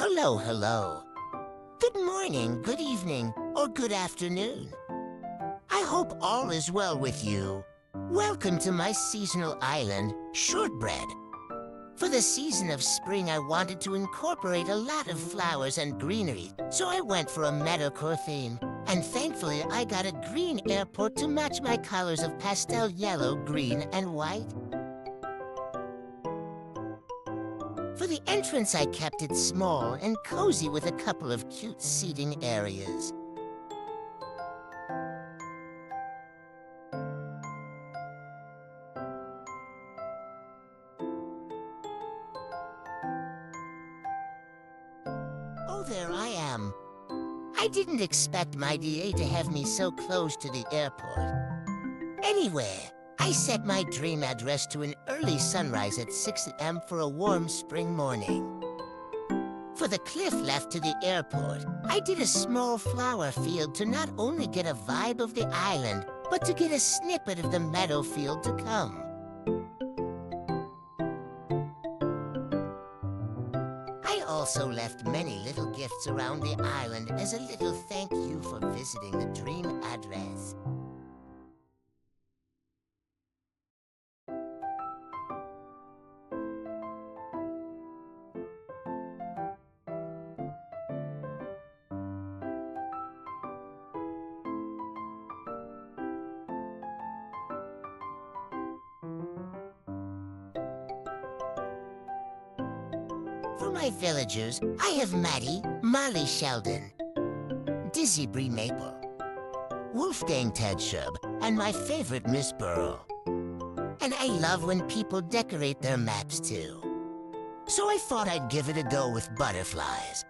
Hello, hello. Good morning, good evening, or good afternoon. I hope all is well with you. Welcome to my seasonal island, Shortbread. For the season of spring, I wanted to incorporate a lot of flowers and greenery, so I went for a meadowcore theme. And thankfully, I got a green airport to match my colors of pastel yellow, green, and white. For the entrance, I kept it small and cozy with a couple of cute seating areas. Oh, there I am. I didn't expect my DA to have me so close to the airport. Anyway, I set my dream address to an early sunrise at 6 a.m. for a warm spring morning. For the cliff left to the airport, I did a small flower field to not only get a vibe of the island, but to get a snippet of the meadow field to come. I also left many little gifts around the island as a little thank you for visiting the dream address. For my villagers, I have Maddie, Molly Sheldon, Dizzy Bree Maple, Wolfgang Tedshub, and my favorite Miss Burrow. And I love when people decorate their maps too. So I thought I'd give it a go with butterflies.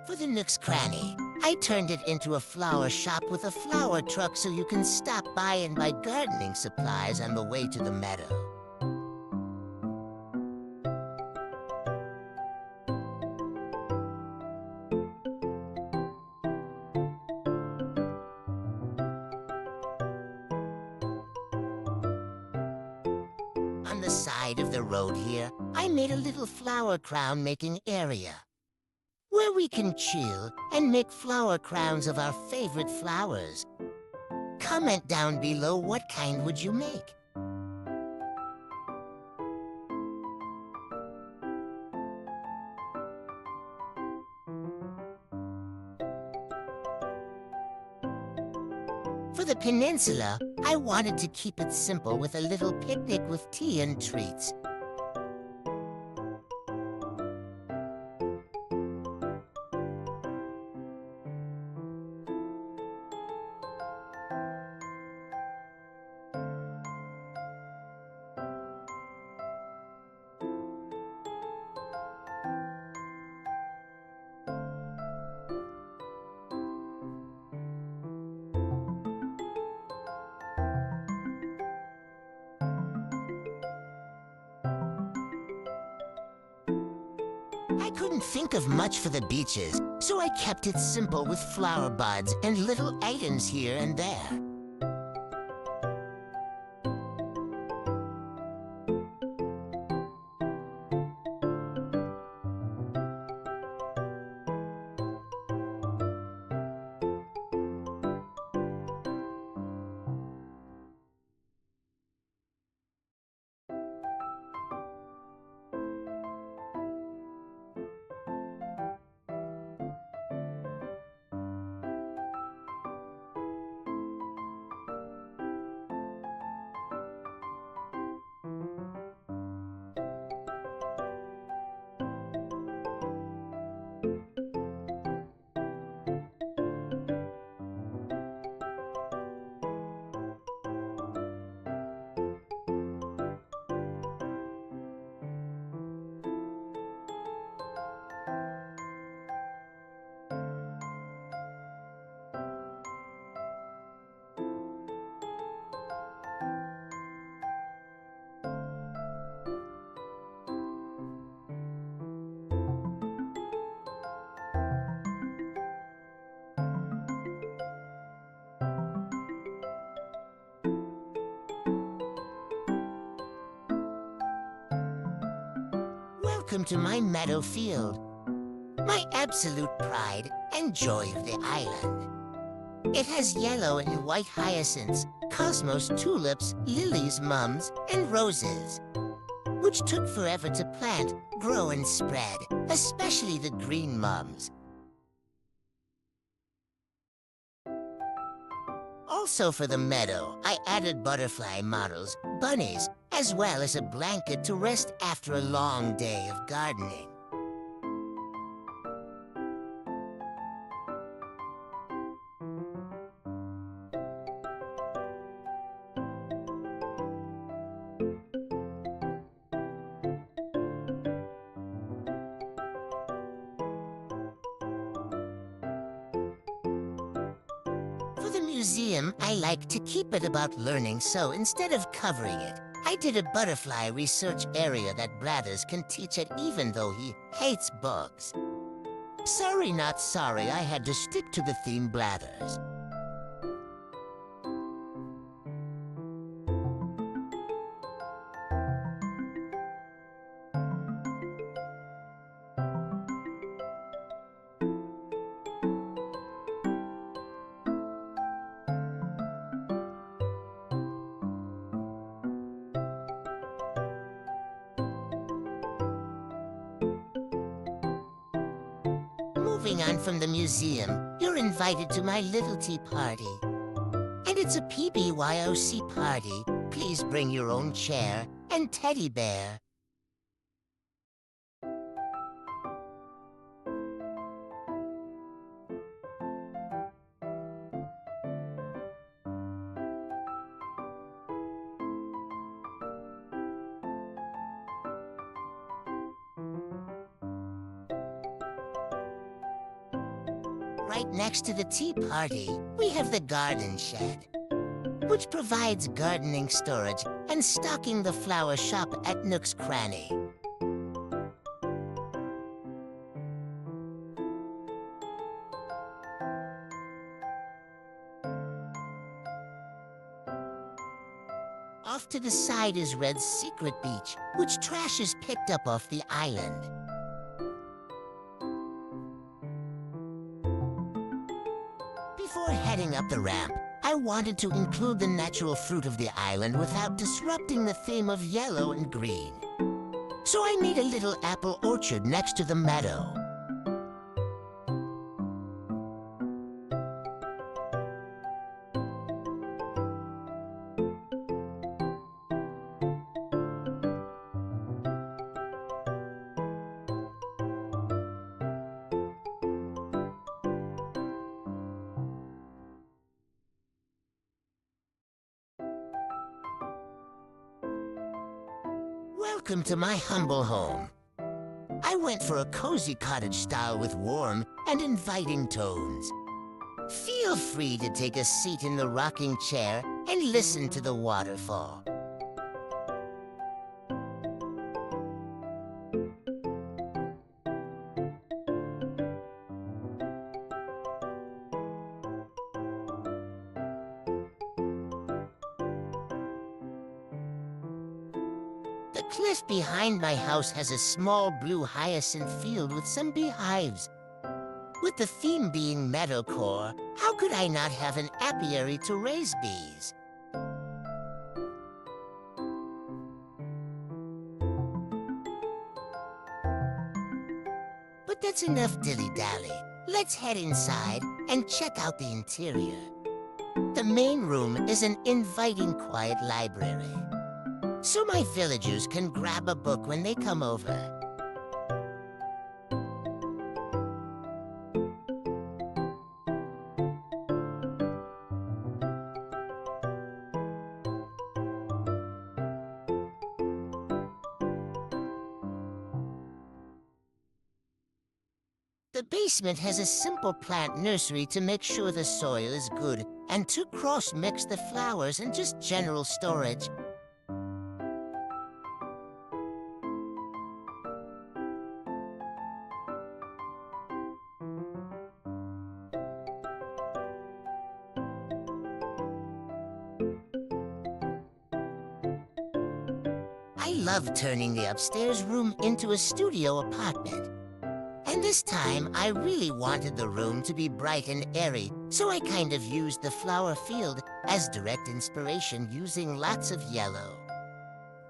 For the Nook's Cranny, I turned it into a flower shop with a flower truck so you can stop by and buy gardening supplies on the way to the meadow. On the side of the road here, I made a little flower crown making area, where we can chill and make flower crowns of our favorite flowers. Comment down below what kind would you make. For the peninsula, I wanted to keep it simple with a little picnic with tea and treats. I couldn't think of much for the beaches, so I kept it simple with flower buds and little items here and there. Welcome to my meadow field, my absolute pride and joy of the island. It has yellow and white hyacinths, cosmos tulips, lilies, mums, and roses, which took forever to plant, grow, and spread, especially the green mums. Also for the meadow, I added butterfly models, bunnies, as well as a blanket to rest after a long day of gardening. For the museum, I like to keep it about learning, so instead of covering it, I did a butterfly research area that Blathers can teach at even though he hates bugs. Sorry not sorry, I had to stick to the theme Blathers. Moving on from the museum, you're invited to my little tea party. And it's a PBYOC party. Please bring your own chair and teddy bear. Right next to the tea party, we have the garden shed, which provides gardening storage and stocking the flower shop at Nook's Cranny. Off to the side is Red's secret beach, which trash is picked up off the island. Before heading up the ramp, I wanted to include the natural fruit of the island without disrupting the theme of yellow and green. So I made a little apple orchard next to the meadow. Welcome to my humble home. I went for a cozy cottage style with warm and inviting tones. Feel free to take a seat in the rocking chair and listen to the waterfall. The cliff behind my house has a small blue hyacinth field with some beehives. With the theme being meadowcore, how could I not have an apiary to raise bees? But that's enough dilly-dally. Let's head inside and check out the interior. The main room is an inviting, quiet library, so my villagers can grab a book when they come over. The basement has a simple plant nursery to make sure the soil is good, and to cross-mix the flowers and just general storage. I love turning the upstairs room into a studio apartment. And this time, I really wanted the room to be bright and airy, so I kind of used the flower field as direct inspiration using lots of yellow.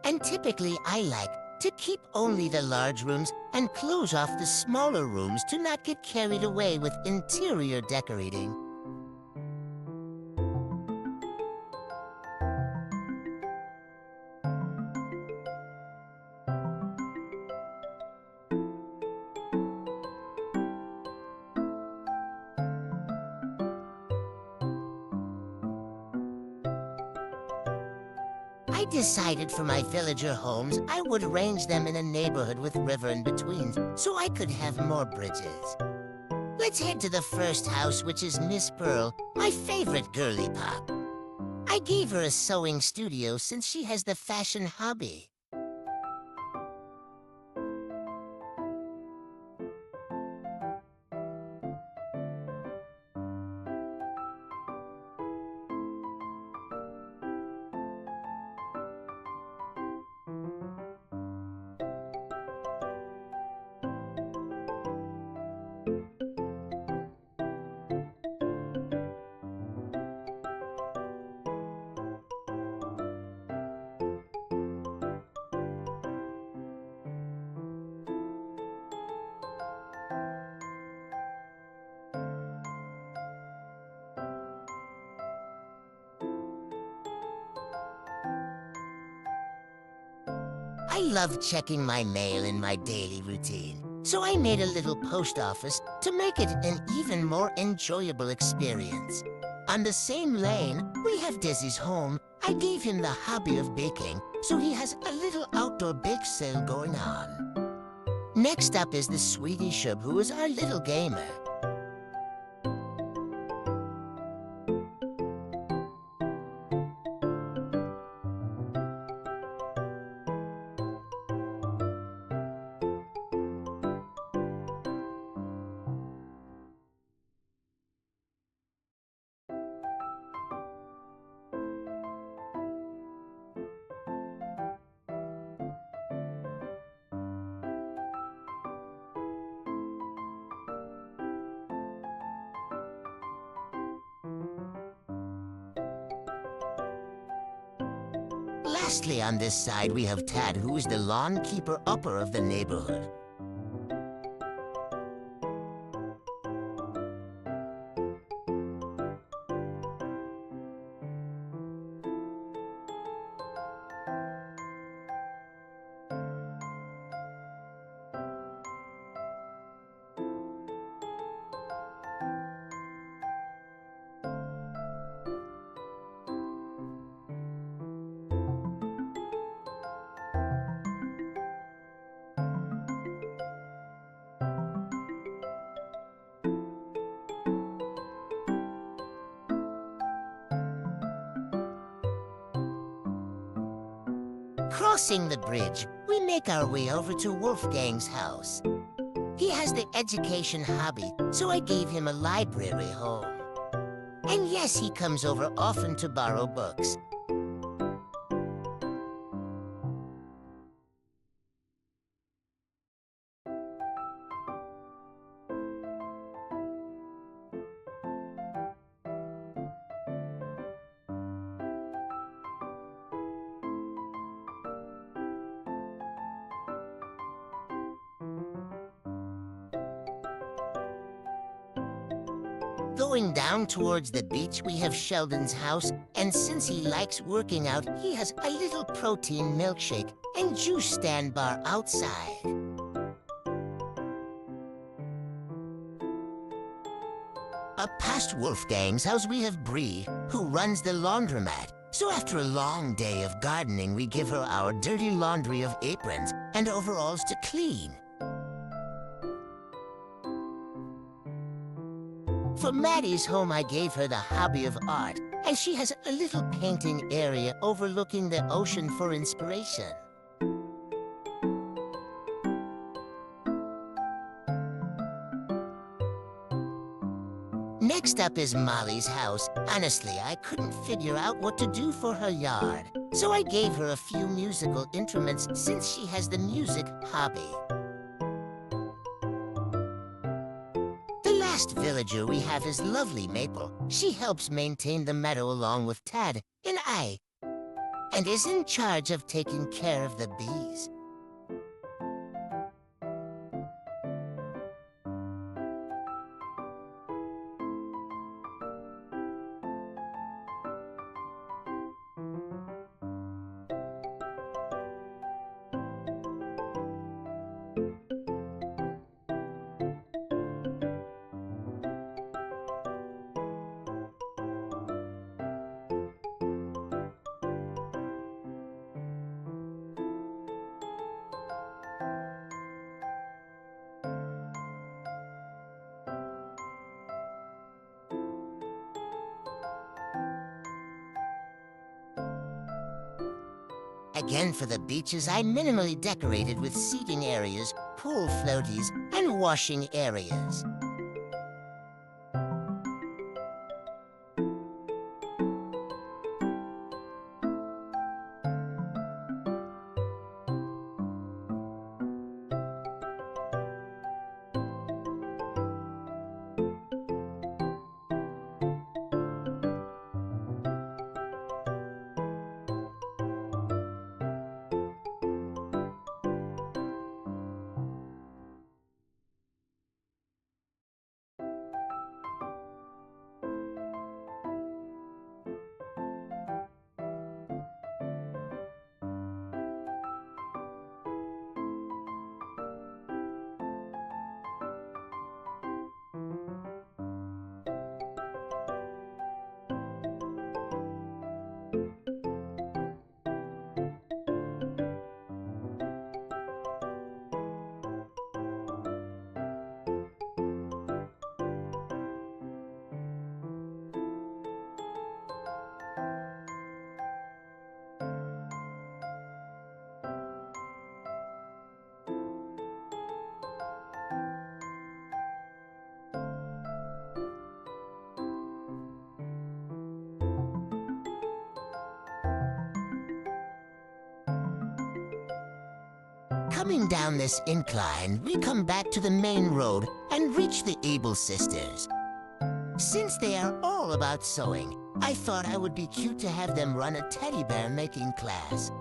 And typically, I like to keep only the large rooms and close off the smaller rooms to not get carried away with interior decorating. I decided for my villager homes, I would arrange them in a neighborhood with river in between, so I could have more bridges. Let's head to the first house, which is Miss Pearl, my favorite girly pop. I gave her a sewing studio since she has the fashion hobby. I love checking my mail in my daily routine, so I made a little post office to make it an even more enjoyable experience. On the same lane, we have Desi's home. I gave him the hobby of baking, so he has a little outdoor bake sale going on. Next up is the Sweetie Shub, who is our little gamer. Lastly, on this side, we have Tad, who is the lawn keeper upper of the neighborhood. Crossing the bridge, we make our way over to Wolfgang's house. He has the education hobby, so I gave him a library home. And yes, he comes over often to borrow books. Going down towards the beach, we have Sheldon's house, and since he likes working out, he has a little protein milkshake and juice stand bar outside. Up past Wolfgang's house, we have Bree, who runs the laundromat. So after a long day of gardening, we give her our dirty laundry of aprons and overalls to clean. For Maddie's home, I gave her the hobby of art, and she has a little painting area overlooking the ocean for inspiration. Next up is Molly's house. Honestly, I couldn't figure out what to do for her yard, so I gave her a few musical instruments since she has the music hobby. The last villager we have is lovely Maple. She helps maintain the meadow along with Tad and I, and is in charge of taking care of the bees. Again, for the beaches, I minimally decorated with seating areas, pool floaties, and washing areas. Coming down this incline, we come back to the main road and reach the Able sisters. Since they are all about sewing, I thought I would be cute to have them run a teddy bear making class.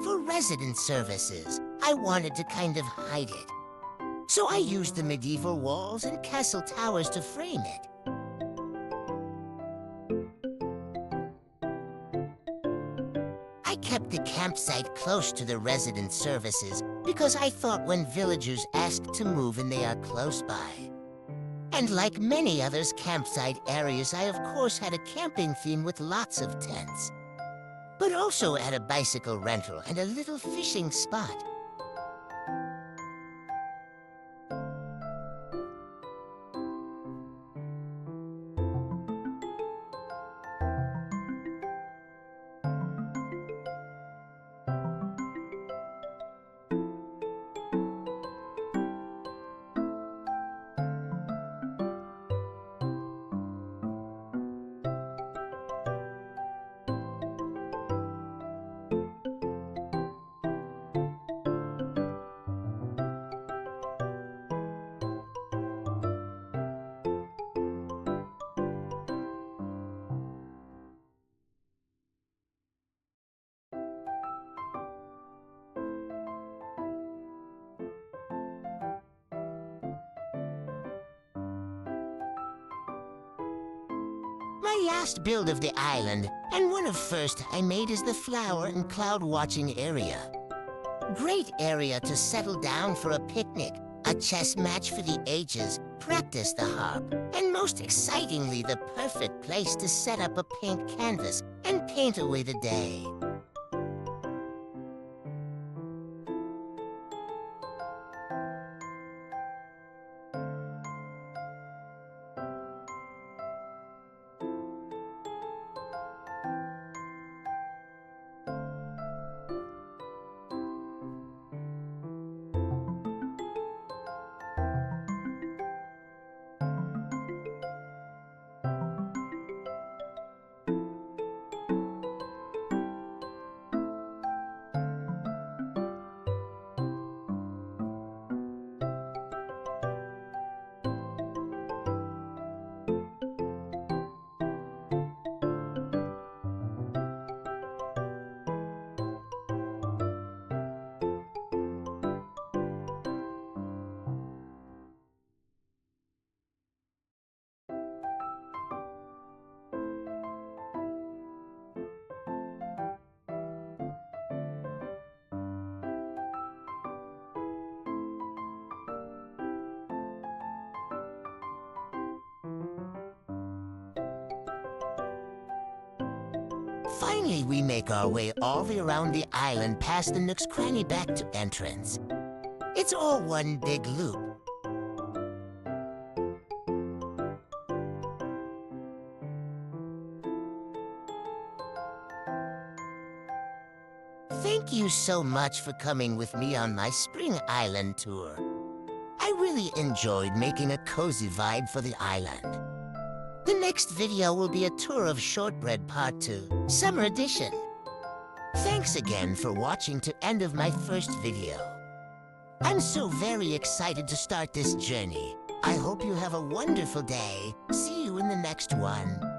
For resident services, I wanted to kind of hide it. So I used the medieval walls and castle towers to frame it. I kept the campsite close to the resident services because I thought when villagers asked to move and they are close by. And like many others campsite areas, I of course had a camping theme with lots of tents, but also at a bicycle rental and a little fishing spot. My last build of the island, and one of first I made, is the flower and cloud watching area. Great area to settle down for a picnic, a chess match for the ages, practice the harp, and most most excitingly the perfect place to set up a paint canvas and paint away the day. Finally, we make our way all the way around the island past the Nook's Cranny back to entrance. It's all one big loop. Thank you so much for coming with me on my Spring Island tour. I really enjoyed making a cozy vibe for the island. The next video will be a tour of Shortbread Part 2, Summer Edition. Thanks again for watching to end of my first video. I'm so very excited to start this journey. I hope you have a wonderful day. See you in the next one.